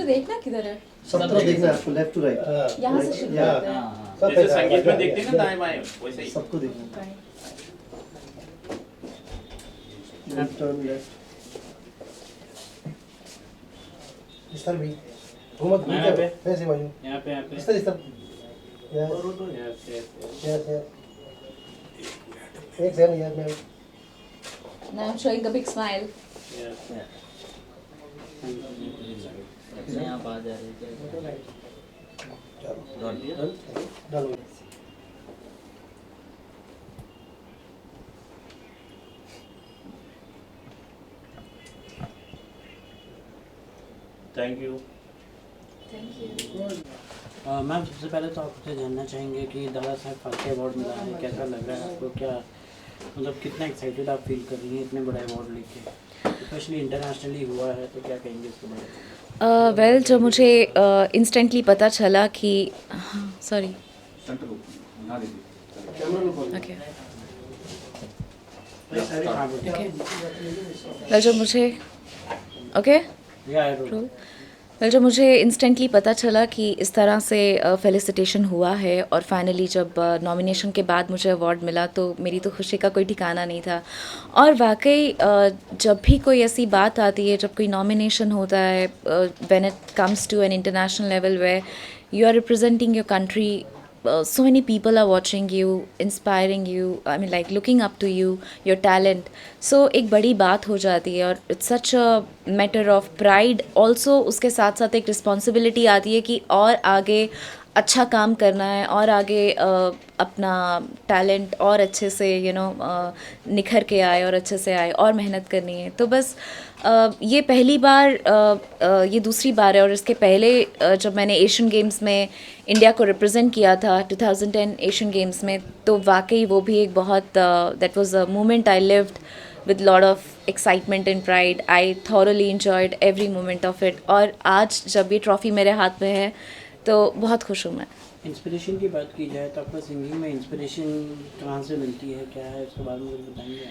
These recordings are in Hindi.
मुझे देखना किधर है? सब तरफ देखना है आपको, लेफ्ट टू राइट। यहाँ से शुरू करते हैं। सब जैसे संगीत में देखते हैं ना दाएं बाएं वैसे ही सबको देखना। Left turn left. इस तरफ भी घूमत यहाँ पे। वैसे वायु यहाँ पे इस तरफ यस यस यस एक सेकंड यार मैं Now I'm showing a big smile. अपने आप आ जा रही है। डालो thank you. Thank you. Ma'am सबसे पहले तो आपसे जानना चाहेंगे कि दादा साहब फाल्के अवार्ड मिला है, कैसा लग रहा है आपको? क्या मतलब कितना एक्साइटेड आप फील कर रही हैं इतने बड़े अवार्ड लेके, स्पेशली इंटरनेशनली हुआ है, तो क्या कहेंगे इसके बारे में? वेल जब मुझे इंस्टेंटली पता चला कि सॉरी ओके हाँ बोलिए। वेल जब मुझे ओके या आई रोल। वेल जब मुझे इंस्टेंटली पता चला कि इस तरह से फेलिसिटेशन हुआ है और फाइनली जब नॉमिनेशन के बाद मुझे अवार्ड मिला तो मेरी तो खुशी का कोई ठिकाना नहीं था। और वाकई जब भी कोई ऐसी बात आती है, जब कोई नॉमिनेशन होता है, when it comes to an international level where you are representing your country, so many people are watching you, inspiring you, I mean like looking up to you, your talent, so एक बड़ी बात हो जाती है और it's such a matter of pride also। उसके साथ साथ एक रिस्पॉन्सिबिलिटी आती है कि और आगे अच्छा काम करना है और आगे अपना टैलेंट और अच्छे से निखर के आए और अच्छे से आए और मेहनत करनी है। तो बस ये पहली बार ये दूसरी बार है। और इसके पहले जब मैंने एशियन गेम्स में इंडिया को रिप्रेजेंट किया था 2010 एशियन गेम्स में, तो वाकई वो भी एक बहुत that was a moment I lived with lot of excitement and pride. I thoroughly enjoyed every moment of it. और आज जब ये ट्रॉफ़ी मेरे हाथ में है तो बहुत खुश हूँ मैं। इंस्पिरेशन की बात की जाए तो आपको सिंगिंग में इंस्पिरेशन कहाँ से मिलती है, क्या है, इसके बारे में कुछ बताएंगे?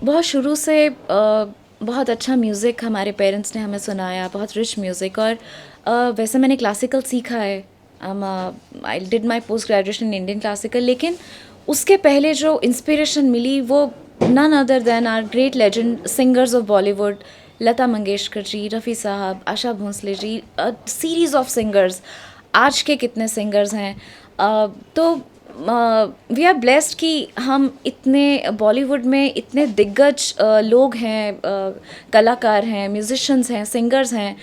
बहुत शुरू से बहुत अच्छा म्यूज़िक हमारे पेरेंट्स ने हमें सुनाया, बहुत रिच म्यूज़िक। और वैसे मैंने क्लासिकल सीखा है, I did my post graduation in Indian classical, लेकिन उसके पहले जो इंस्पिरेशन मिली वो none other than are great legend singers of Bollywood, Lata Mangeshkar ji, Rafi sahab, Asha Bhosle ji, series of singers. आज के कितने सिंगर्स हैं। तो वी आर ब्लेस्ड कि हम इतने बॉलीवुड में इतने दिग्गज लोग हैं, कलाकार हैं, म्यूजिशियंस हैं, सिंगर्स हैं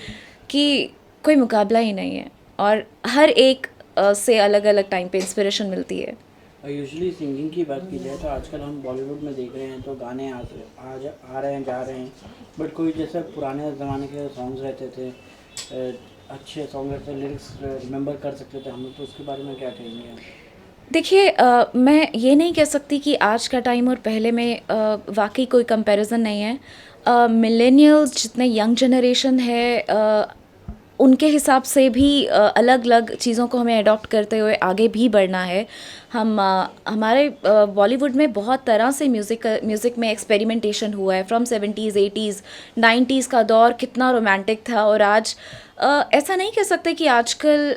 कि कोई मुकाबला ही नहीं है। और हर एक से अलग अलग टाइम पे इंस्पिरेशन मिलती है। यूजुअली सिंगिंग की बात की जाए तो आजकल हम बॉलीवुड में देख रहे हैं तो गाने आ रहे हैं जा रहे हैं, बट कोई जैसे पुराने ज़माने के सॉन्ग्स रहते थे, अच्छे सॉन्ग रहते, लिरिक्स रिमेंबर कर सकते थे हम लोग, तो उसके बारे में क्या कहेंगे? देखिए मैं ये नहीं कह सकती कि आज का टाइम और पहले में वाकई कोई कंपैरिजन नहीं है। मिलेनियल्स जितने यंग जनरेशन है उनके हिसाब से भी अलग अलग चीज़ों को हमें अडॉप्ट करते हुए आगे भी बढ़ना है। हम हमारे बॉलीवुड में बहुत तरह से म्यूज़िक में एक्सपेरिमेंटेशन हुआ है, फ्रॉम 70s 80s 90s का दौर कितना रोमांटिक था। और आज ऐसा नहीं कह सकते कि आजकल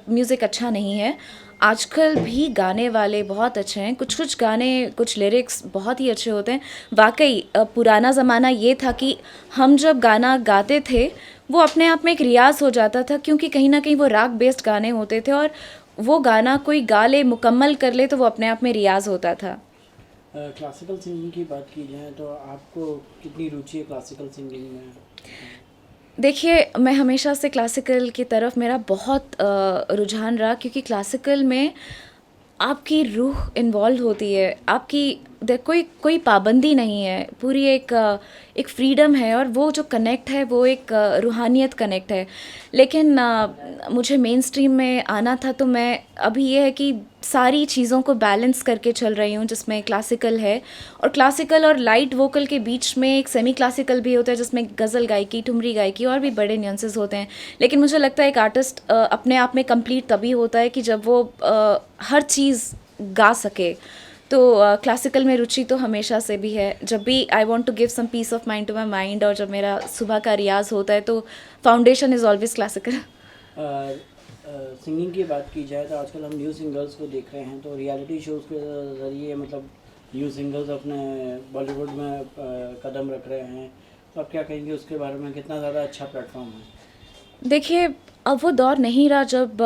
म्यूज़िक अच्छा नहीं है, आजकल भी गाने वाले बहुत अच्छे हैं। कुछ कुछ गाने, कुछ लिरिक्स बहुत ही अच्छे होते हैं। वाकई पुराना ज़माना ये था कि हम जब गाना गाते थे वो अपने आप में एक रियाज़ हो जाता था, क्योंकि कहीं ना कहीं वो राग बेस्ड गाने होते थे और वो गाना कोई गा ले, मुकम्मल कर ले, तो वो अपने आप में रियाज़ होता था। क्लासिकल सिंगिंग की बात की जाए तो आपको कितनी रुचि है क्लासिकल सिंगिंग में? देखिए मैं हमेशा से क्लासिकल की तरफ मेरा बहुत रुझान रहा, क्योंकि क्लासिकल में आपकी रूह इन्वॉल्व होती है, आपकी कोई पाबंदी नहीं है, पूरी एक फ्रीडम है और वो जो कनेक्ट है वो एक रूहानियत कनेक्ट है। लेकिन मुझे मेन स्ट्रीम में आना था तो मैं अभी ये है कि सारी चीज़ों को बैलेंस करके चल रही हूँ, जिसमें क्लासिकल है और क्लासिकल और लाइट वोकल के बीच में एक सेमी क्लासिकल भी होता है जिसमें गज़ल गायकी, ठुमरी गायकी और भी बड़े न्यूएंसेस होते हैं। लेकिन मुझे लगता है एक आर्टिस्ट अपने आप में कंप्लीट तभी होता है कि जब वो हर चीज़ गा सके। तो क्लासिकल में रुचि तो हमेशा से भी है। जब भी I want to give some peace of mind to my mind और जब मेरा सुबह का रियाज होता है तो foundation is always classical. Singing की बात की जाए तो आजकल हम न्यू सिंगर्स को देख रहे हैं, तो रियलिटी शोज़ के ज़रिए मतलब न्यू सिंगर्स अपने बॉलीवुड में कदम रख रहे हैं, तो आप क्या कहेंगे उसके बारे में? कितना ज़्यादा अच्छा प्लेटफॉर्म है? देखिए, अब वो दौर नहीं रहा जब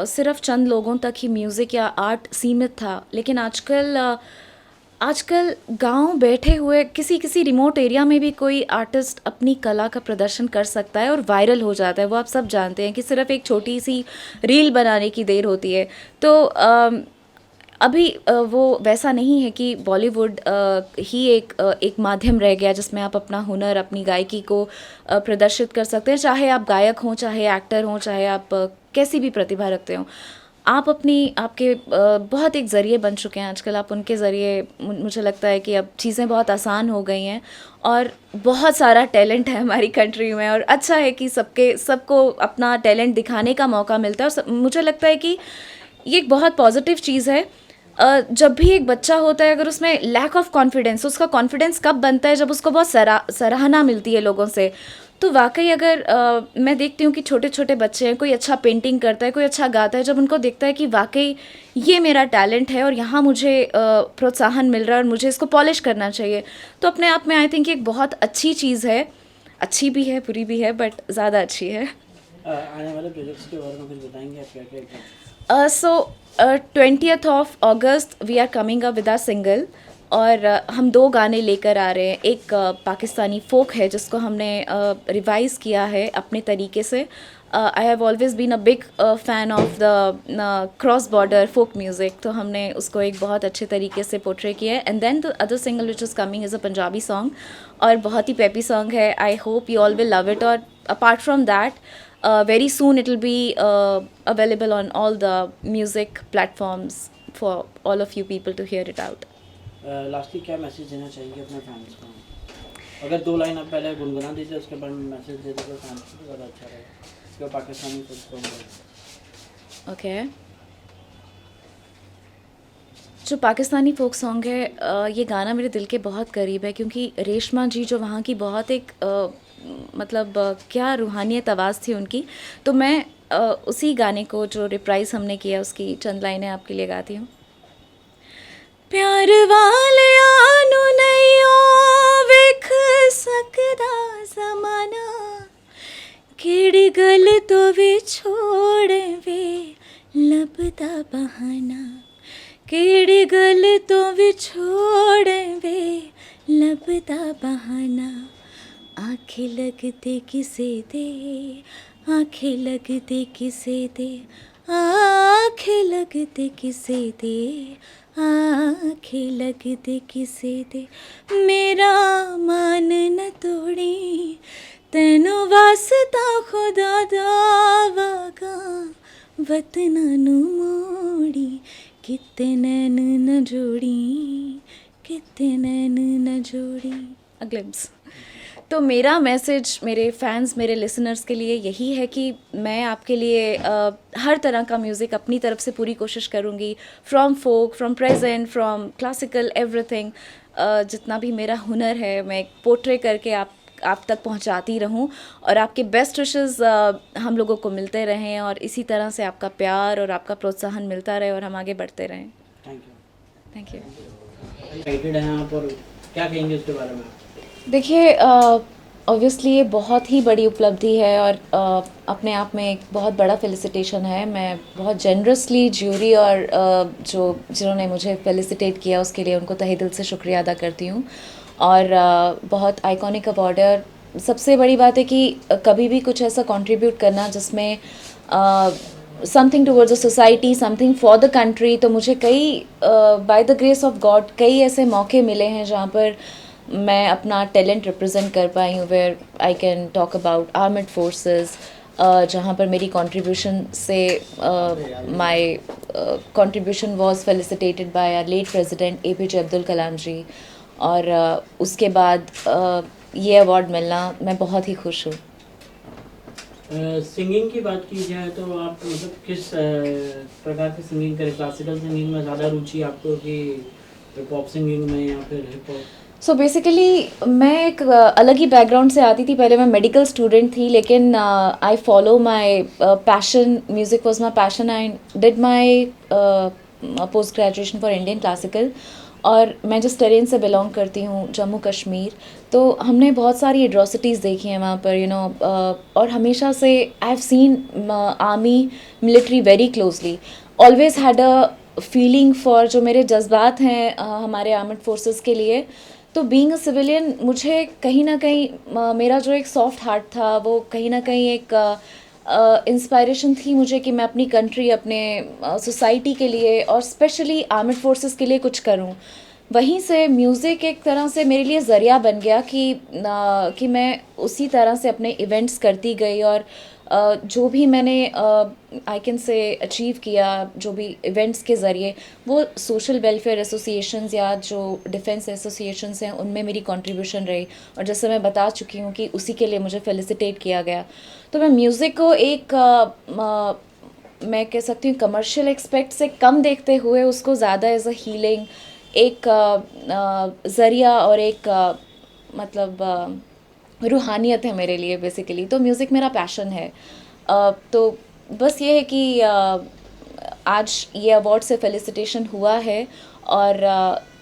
सिर्फ चंद लोगों तक ही म्यूज़िक या आर्ट सीमित था, लेकिन आजकल गांव बैठे हुए किसी रिमोट एरिया में भी कोई आर्टिस्ट अपनी कला का प्रदर्शन कर सकता है और वायरल हो जाता है। वो आप सब जानते हैं कि सिर्फ एक छोटी सी रील बनाने की देर होती है। तो अभी वो वैसा नहीं है कि बॉलीवुड ही एक माध्यम रह गया जिसमें आप अपना हुनर, अपनी गायकी को प्रदर्शित कर सकते हैं। चाहे आप गायक हों, चाहे एक्टर हों, चाहे आप कैसी भी प्रतिभा रखते हों, आप आपके बहुत एक ज़रिए बन चुके हैं आजकल। आप उनके ज़रिए मुझे लगता है कि अब चीज़ें बहुत आसान हो गई हैं और बहुत सारा टैलेंट है हमारी कंट्री में, और अच्छा है कि सबको अपना टैलेंट दिखाने का मौका मिलता है। और मुझे लगता है कि ये एक बहुत पॉजिटिव चीज़ है। जब भी एक बच्चा होता है, अगर उसमें लैक ऑफ कॉन्फिडेंस, उसका कॉन्फिडेंस कब बनता है? जब उसको बहुत सराहना मिलती है लोगों से। तो वाकई अगर मैं देखती हूँ कि छोटे छोटे बच्चे हैं, कोई अच्छा पेंटिंग करता है, कोई अच्छा गाता है, जब उनको देखता है कि वाकई ये मेरा टैलेंट है और यहाँ मुझे प्रोत्साहन मिल रहा है और मुझे इसको पॉलिश करना चाहिए, तो अपने आप में आई थिंक एक बहुत अच्छी चीज़ है। अच्छी भी है, बुरी भी है, बट ज़्यादा अच्छी है। आने वाले प्रोजेक्ट्स के बारे में कुछ बताएंगे आप? क्या क्या so 20th of August we are coming up with our single, और हम 2 गाने लेकर आ रहे हैं। एक पाकिस्तानी फोक है जिसको हमने रिवाइज़ किया है अपने तरीके से। I have always been a big fan of the cross border folk music, तो हमने उसको एक बहुत अच्छे तरीके से पोर्ट्रे किया है। And then the other single which is coming is a Punjabi song, और बहुत ही पेपी सॉन्ग है। I hope you all will love it. और apart from that, very soon it will be available on all the music platforms for all of you people to hear it out. Lastly क्या मैसेज देना चाहिए अपने फैंस को? अगर 2 लाइन आप पहले गुनगुना दीजिए, उसके बाद में मैसेज दे दीजिए फैंस को, तो ज़्यादा अच्छा रहेगा। जो पाकिस्तानी फोक Okay. जो पाकिस्तानी फोक सॉन्ग है, ये गाना मेरे दिल के बहुत करीब है, क्योंकि रेशमा जी जो वहाँ की बहुत एक मतलब क्या रूहानियत आवाज़ थी उनकी। तो मैं उसी गाने को जो रिप्राइज़ हमने किया उसकी चंद लाइनें आपके लिए गाती हूँ। प्यार वाले आनू नहीं वेख सकदा ज़माना, केड़ी गल तो भी छोड़ वे लभदा बहाना, केड़ी गल तो भी छोड़ वे लभदा बहाना। आँखें लगते किसे दे, आँखें लगते किसे दे, आँखें लगते किसे दे, आँखें लगते किसे दे। मेरा मान न तोड़ी, तैनू वास्ता खुदा दा वागा, वतना नू मोड़ी, किते नैन न जोड़ी, किते नैन न जोड़ी। A glimpse. तो मेरा मैसेज मेरे फैंस, मेरे लिसनर्स के लिए यही है कि मैं आपके लिए हर तरह का म्यूज़िक अपनी तरफ से पूरी कोशिश करूँगी, from folk, from present, from classical, everything. जितना भी मेरा हुनर है मैं पोर्ट्रे करके आप तक पहुंचाती रहूं, और आपके बेस्ट विशेस हम लोगों को मिलते रहें, और इसी तरह से आपका प्यार और आपका प्रोत्साहन मिलता रहे और हम आगे बढ़ते रहें। Thank you. एक्साइटेड हैं आप, और क्या कहेंगे उसके बारे में? देखिए, ऑब्वियसली ये बहुत ही बड़ी उपलब्धि है और अपने आप में एक बहुत बड़ा फेलिसिटेशन है। मैं बहुत जेनरसली ज्यूरी और जिन्होंने मुझे फेलिसिटेट किया उसके लिए उनको तहे दिल से शुक्रिया अदा करती हूँ। और बहुत आइकॉनिक अवार्ड है, और सबसे बड़ी बात है कि कभी भी कुछ ऐसा कंट्रीब्यूट करना जिसमें something towards a society, something for the country. तो मुझे कई by the grace of God कई ऐसे मौके मिले हैं जहाँ पर मैं अपना टैलेंट रिप्रेजेंट कर पाई हूँ, where I can talk about armed forces, जहाँ पर मेरी कंट्रीब्यूशन से my contribution was felicitated by our late president APJ Abdul Kalam ji. और उसके बाद ये अवार्ड मिलना, मैं बहुत ही खुश हूँ। सिंगिंग की बात की जाए तो आप मतलब किस प्रकार की सिंगिंग करें? क्लासिकल सिंगिंग में ज़्यादा रुचि आपको कि हिप हॉप सिंगिंग में या फिर हिप हॉप? सो बेसिकली मैं एक अलग ही बैकग्राउंड से आती थी। पहले मैं मेडिकल स्टूडेंट थी, लेकिन I follow my passion, music was my passion. I did my post graduation for Indian classical. और मैं जिस टेरेन से बिलोंग करती हूँ, जम्मू कश्मीर, तो हमने बहुत सारी एट्रॉसिटीज़ देखी हैं वहाँ पर, और हमेशा से I have seen army military very closely, always had a feeling for, जो मेरे जज्बात हैं हमारे आर्मड फोर्सेस के लिए। तो बीइंग अ सिविलियन, मुझे कहीं ना कहीं मेरा जो एक सॉफ्ट हार्ट था, वो कहीं ना कहीं एक इंस्पायरेशन थी मुझे कि मैं अपनी कंट्री, अपने सोसाइटी के लिए और स्पेशली आर्मड फोर्सेस के लिए कुछ करूं। वहीं से म्यूज़िक एक तरह से मेरे लिए ज़रिया बन गया कि मैं उसी तरह से अपने इवेंट्स करती गई, और जो भी मैंने आई कैन से अचीव किया, जो भी इवेंट्स के ज़रिए, वो सोशल वेलफेयर एसोसिएशंस या जो डिफेंस एसोसिएशंस हैं, उनमें मेरी कंट्रीब्यूशन रही। और जैसे मैं बता चुकी हूँ कि उसी के लिए मुझे फेलिसिटेट किया गया। तो मैं म्यूज़िक को एक मैं कह सकती हूँ कमर्शियल एक्सपेक्ट से कम देखते हुए उसको ज़्यादा एज अ हीलिंग, एक ज़रिया और एक मतलब रूहानियत है मेरे लिए बेसिकली। तो म्यूज़िक मेरा पैशन है। तो बस ये है कि आज ये अवार्ड से फेलिसिटेशन हुआ है, और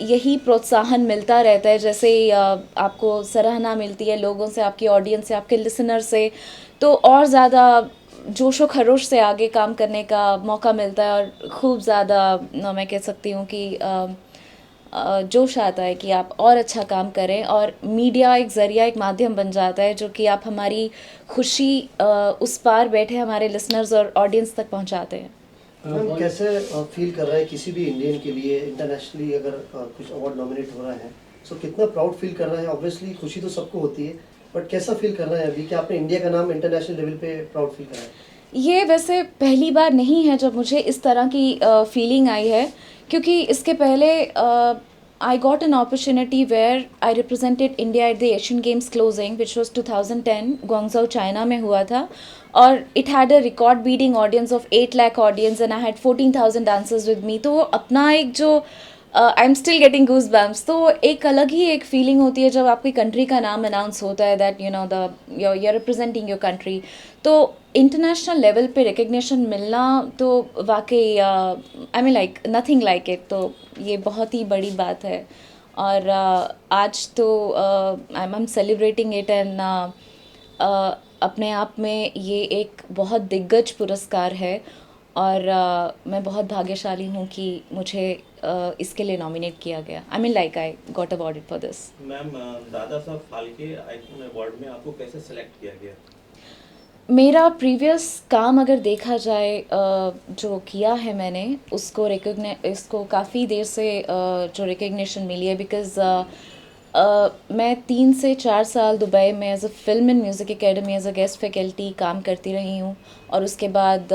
यही प्रोत्साहन मिलता रहता है। जैसे ही आपको सराहना मिलती है लोगों से, आपकी ऑडियंस से, आपके लिसनर से, तो और ज़्यादा जोश व खरोश से आगे काम करने का मौका मिलता है, और खूब ज़्यादा मैं कह सकती हूँ कि जोश आता है कि आप और अच्छा काम करें। और मीडिया एक ज़रिया, एक माध्यम बन जाता है, जो कि आप हमारी खुशी उस पार बैठे हमारे लिसनर्स और ऑडियंस तक पहुंचाते हैं। मैम कैसे फील कर रहा है किसी भी इंडियन के लिए इंटरनेशनली अगर कुछ अवार्ड नॉमिनेट हो रहा है, सो कितना प्राउड फील कर रहा है? ऑब्वियसली खुशी तो सबको होती है, बट कैसा फील कर रहा है अभी कि आपने इंडिया का नाम इंटरनेशनल लेवल पे प्राउड फील कर रहा है? ये वैसे पहली बार नहीं है जब मुझे इस तरह की फीलिंग आई है, क्योंकि इसके पहले I got an opportunity where I represented India at the Asian Games closing which was 2010, Guangzhou China में हुआ था। और it had a record beating audience of 8 lakh audience, and I had 14,000 dancers with me. तो वो अपना एक जो I am still getting goose bumps, तो एक अलग ही एक फीलिंग होती है जब आपकी कंट्री का नाम अनाउंस होता है, that you're representing your country। तो इंटरनेशनल लेवल पे रिकग्निशन मिलना तो वाकई I mean like nothing like it. तो ये बहुत ही बड़ी बात है, और आज तो I am celebrating it, and अपने आप में ये एक बहुत दिग्गज पुरस्कार है, और मैं बहुत भाग्यशाली हूँ कि मुझे इसके लिए नॉमिनेट किया गया। I mean like I got awarded for this. Ma'am Dada Saheb Phalke icon award में आपको कैसे सेलेक्ट किया गया? मेरा प्रीवियस काम अगर देखा जाए, जो किया है मैंने, इसको काफ़ी देर से जो रिकग्निशन मिली है, बिकॉज़ मैं 3 से 4 साल दुबई में as a film and music academy as a guest faculty काम करती रही हूँ। और उसके बाद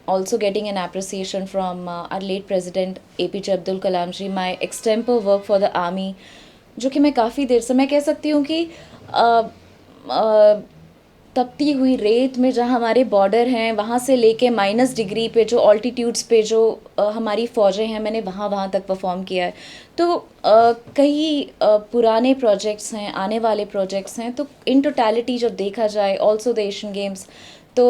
also getting an appreciation from our late president APJ Abdul Kalam ji, my extempo work for the army, जो कि मैं काफ़ी देर से, मैं कह सकती हूँ कि तपती हुई रेत में जहाँ हमारे बॉर्डर हैं, वहाँ से लेके -डिग्री पे जो ऑल्टीट्यूड्स पे जो हमारी फ़ौजें हैं, मैंने वहाँ तक परफॉर्म किया है। तो कई पुराने प्रोजेक्ट्स हैं, आने वाले प्रोजेक्ट्स हैं। तो इन टोटलिटी जब देखा जाए, ऑल्सो द एशियन गेम्स, तो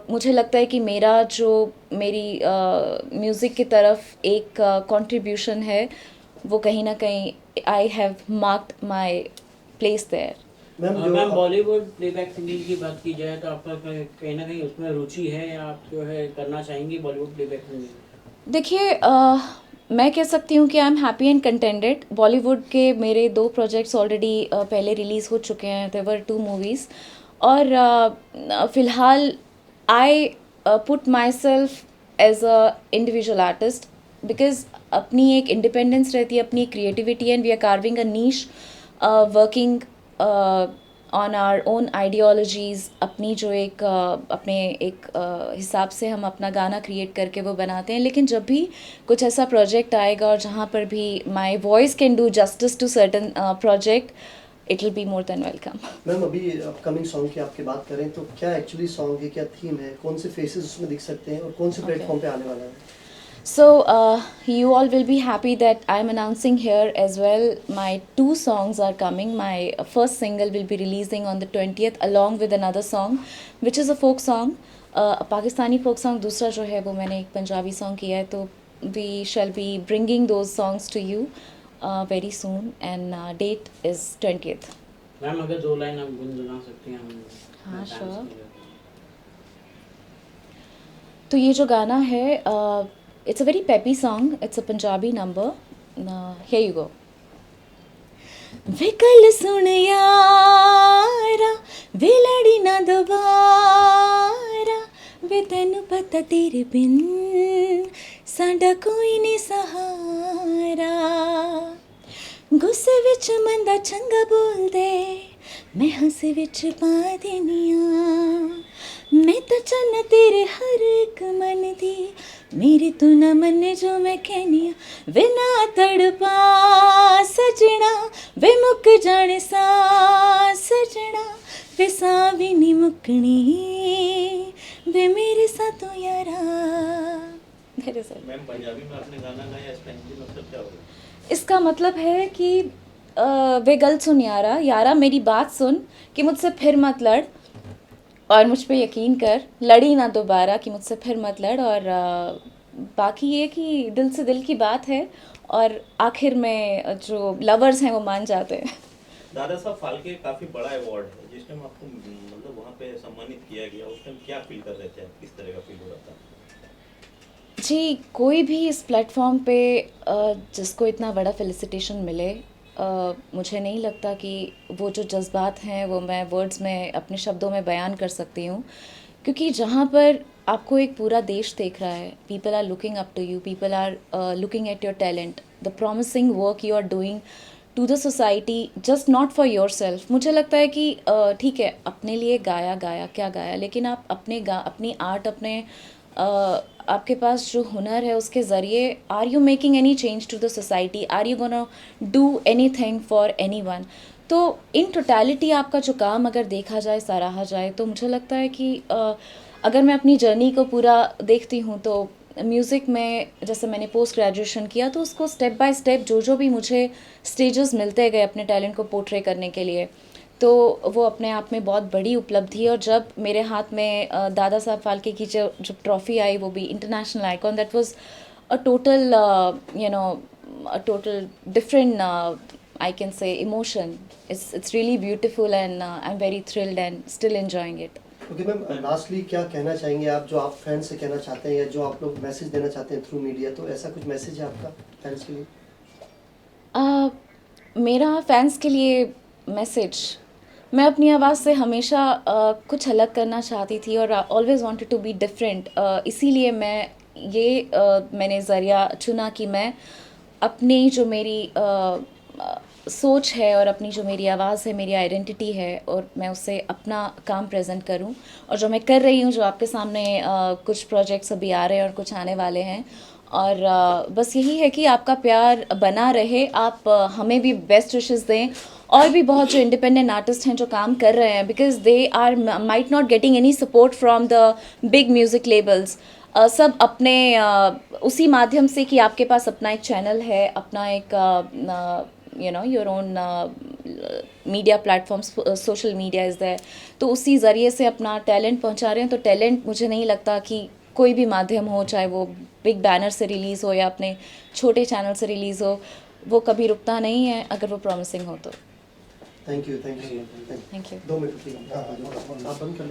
मुझे लगता है कि मेरी म्यूज़िक की तरफ एक कंट्रीब्यूशन है, वो कहीं ना कहीं I have marked my place there. Ma'am Bollywood playback singing की बात की जाए तो आपका कहीं ना कहीं उसमें रुचि है, या आप जो है करना चाहेंगी बॉलीवुड प्लेबैक सिंगिंग? देखिए, मैं कह सकती हूँ कि I am happy and contented. Bollywood के मेरे 2 प्रोजेक्ट्स ऑलरेडी पहले रिलीज़ हो चुके हैं, देवर 2 मूवीज़। और फ़िलहाल I put myself as an individual artist, because अपनी एक इंडिपेंडेंस रहती है, अपनी creativity, and we are carving a niche, working on our own ideologies. अपनी जो एक अपने एक हिसाब से हम अपना गाना क्रिएट करके वो बनाते हैं। लेकिन जब भी कुछ ऐसा प्रोजेक्ट आएगा और जहाँ पर भी my voice can do justice to certain project, it will be more than welcome. Ma'am अभी अपकमिंग सॉन्ग की आपकी बात करें तो क्या एक्चुअली सॉन्ग है, क्या थीम है, कौन से फेसेस उसमें दिख सकते हैं और कौन से प्लेटफॉर्म पे आने वाला है? So, you all will be happy that I'm announcing here as well. My 2 songs are coming. My first single will be releasing on the 20th along with another song, which is a folk song, a Pakistani folk song. दूसरा जो है वो मैंने एक पंजाबी song किया है, तो we shall be bringing those songs to you very soon, and date is 20th. Ma'am अगर 2 लाइन आप गुनगुना सकती हैं हम। हाँ, fans sure. के लिए। तो ये जो गाना है, it's a very peppy song, it's a Punjabi number. Here you go. वे कल सुन यारा, वे लड़ी ना दोबारा, वे तेनू पता तेरे बिन साडा कोई नहीं सहारा. गुस्से विच मंदा चंगा बोल दे, मैं हंसे विच पा देनिया. मैं तो चन्न तेरे हर एक मन दी, मेरी तू न मन्ने जो मैं कहनिया. वे ना तड़पा सजना, वे मुक जाने सा सजना, वे सा भी नहीं मुकनी, वे मेरे साथों यारा. That is it. Ma'am Punjabi में आपने गाना गाया, इसका हिंदी मतलब क्या होगा? इसका मतलब है कि वे गल सुन यारा, यारा मेरी बात सुन कि मुझसे फिर मत लड़, और मुझ पे यकीन कर, लड़ी ना दोबारा कि मुझसे फिर मत लड़. और बाकी ये कि दिल से दिल की बात है, और आखिर में जो लवर्स हैं वो मान जाते हैं. दादा साहब फाल्के काफी बड़ा अवार्ड है, जिस टाइम आपको मतलब वहाँ पे सम्मानित किया गया, उस टाइम क्या फील कर रहे थे आप, किस तरह का फील हो रहा था? जी, कोई भी इस प्लेटफॉर्म पे जिसको इतना बड़ा फेलिसिटेशन मिले, मुझे नहीं लगता कि वो जो जज्बात हैं वो मैं वर्ड्स में, अपने शब्दों में बयान कर सकती हूँ. क्योंकि जहाँ पर आपको एक पूरा देश देख रहा है, people are looking up to you, people are looking at your talent, the promising work you are doing to the society, just not for your self. मुझे लगता है कि ठीक है, अपने लिए गाया क्या गाया, लेकिन आप अपनी आर्ट, अपने आपके पास जो हुनर है उसके ज़रिए, are you making any change to the society, are you gonna do any thing for any one. तो इन टोटलिटी आपका जो काम अगर देखा जाए, सराहा जाए, तो मुझे लगता है कि अगर मैं अपनी जर्नी को पूरा देखती हूँ तो म्यूज़िक में जैसे मैंने पोस्ट ग्रेजुएशन किया, तो उसको स्टेप बाय स्टेप जो भी मुझे स्टेजेस मिलते गए अपने टैलेंट को पोर्ट्रे करने के लिए, तो वो अपने आप में बहुत बड़ी उपलब्धि है. और जब मेरे हाथ में दादा साहब फाल्के की जो ट्रॉफ़ी आई, वो भी international icon, that was a total a total different I can say emotion. It's really beautiful, and I'm very thrilled and still enjoying it. Okay ma'am, lastly क्या कहना चाहेंगे आप, जो आप फैंस से कहना चाहते हैं या जो आप लोग मैसेज देना चाहते हैं थ्रू मीडिया, तो ऐसा कुछ मैसेज है आपका फैंस के लिए? मेरा फैंस के लिए मैसेज, मैं अपनी आवाज़ से हमेशा कुछ अलग करना चाहती थी और always wanted to be different. इसीलिए मैंने ज़रिया चुना कि मैं अपनी जो मेरी सोच है और अपनी जो मेरी आवाज़ है, मेरी आइडेंटिटी है, और मैं उससे अपना काम प्रेजेंट करूं. और जो मैं कर रही हूं, जो आपके सामने कुछ प्रोजेक्ट्स अभी आ रहे हैं और कुछ आने वाले हैं, और बस यही है कि आपका प्यार बना रहे, आप हमें भी बेस्ट विशेस दें. और भी बहुत जो इंडिपेंडेंट आर्टिस्ट हैं जो काम कर रहे हैं, because they are might not getting any support from the big music labels, सब अपने उसी माध्यम से कि आपके पास अपना एक चैनल है, अपना एक your own media platforms, social media is there, तो उसी ज़रिए से अपना टैलेंट पहुंचा रहे हैं. तो टैलेंट, मुझे नहीं लगता कि कोई भी माध्यम हो, चाहे वो बिग बैनर से रिलीज़ हो या अपने छोटे चैनल से रिलीज़ हो, वो कभी रुकता नहीं है अगर वो प्रॉमिसिंग हो तो. Thank you. Thank you. 2 minute आप बंद कर